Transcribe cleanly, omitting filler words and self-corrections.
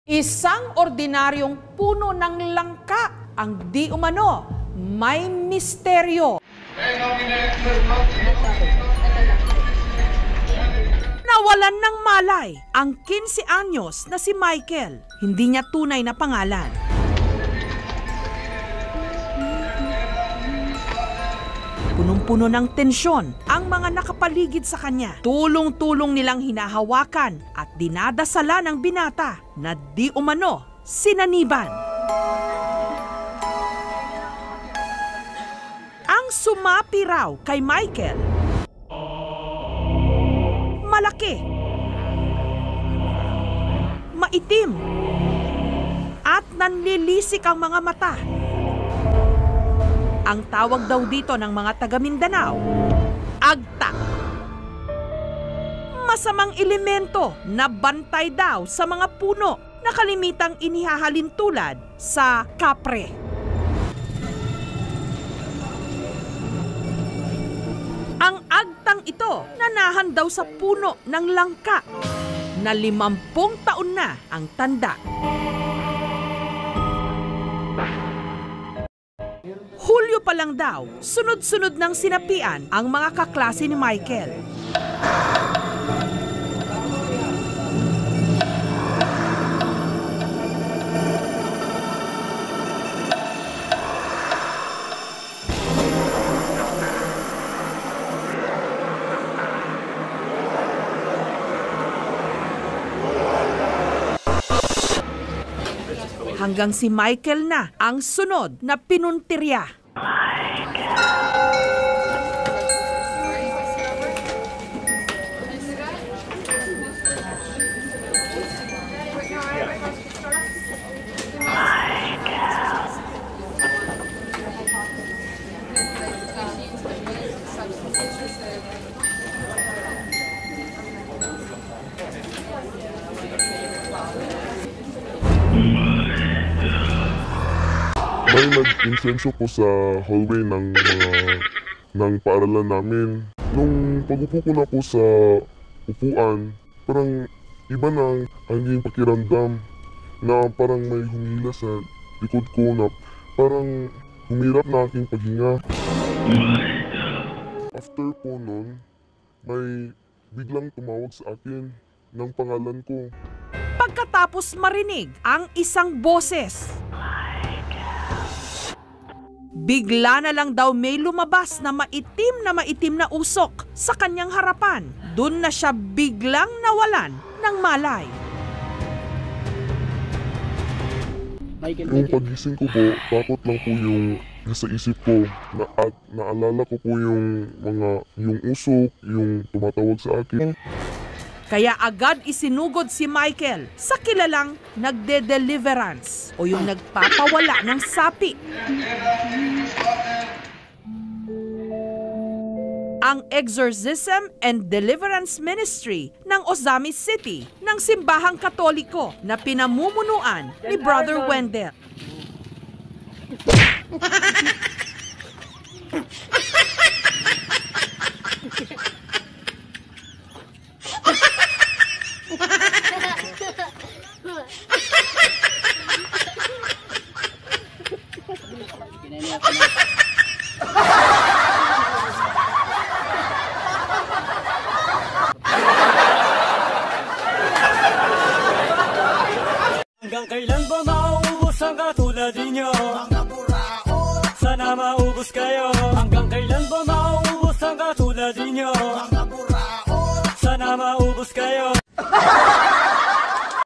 Isang ordinaryong puno ng langka ang di umano may misteryo. Nawalan ng malay ang 15 anyos na si Michael. Hindi niya tunay na pangalan. Punong-puno ng tensyon ang mga nakapaligid sa kanya. Tulong-tulong nilang hinahawakan at dinadasala ng binata na di umano sinaniban. Ang sumapi raw kay Michael, malaki, maitim, at nanlilisik ang mga mata. Ang tawag daw dito ng mga taga Mindanao, agta. Masamang elemento na bantay daw sa mga puno na kalimitang inihahalin tulad sa kapre. Ang agtang ito nanahan daw sa puno ng langka na 50 taon na ang tanda. Hulyo pa lang daw, sunod-sunod ng sinapian ang mga kaklase ni Michael. Hanggang si Michael na ang sunod na pinuntirya. May nag-insenso po sa hallway ng paaralan namin. Nung pag-upo ko na po sa upuan, parang iba na ang naging pakiramdam na parang may humila sa likod ko na parang humirap na aking paghinga. After po nun, may biglang tumawag sa akin ng pangalan ko. Pagkatapos marinig ang isang boses, bigla na lang daw may lumabas na maitim na usok sa kanyang harapan. Doon na siya biglang nawalan ng malay. Yung pagising ko po, takot lang po yung nasa isip ko at naalala ko po yung usok, yung tumatawag sa akin. Kaya agad isinugod si Michael sa kilalang nagde-deliverance o yung nagpapawala ng sapi. Ang Exorcism and Deliverance Ministry ng Ozamis City ng Simbahang Katoliko na pinamumunuan ni Brother Wendell. Hanggang kailan ba mauubos ang katulad ninyo? Mga burao, sana maubos kayo. Hanggang kailan ba mauubos ang katulad ninyo? Mga burao, sana maubos kayo.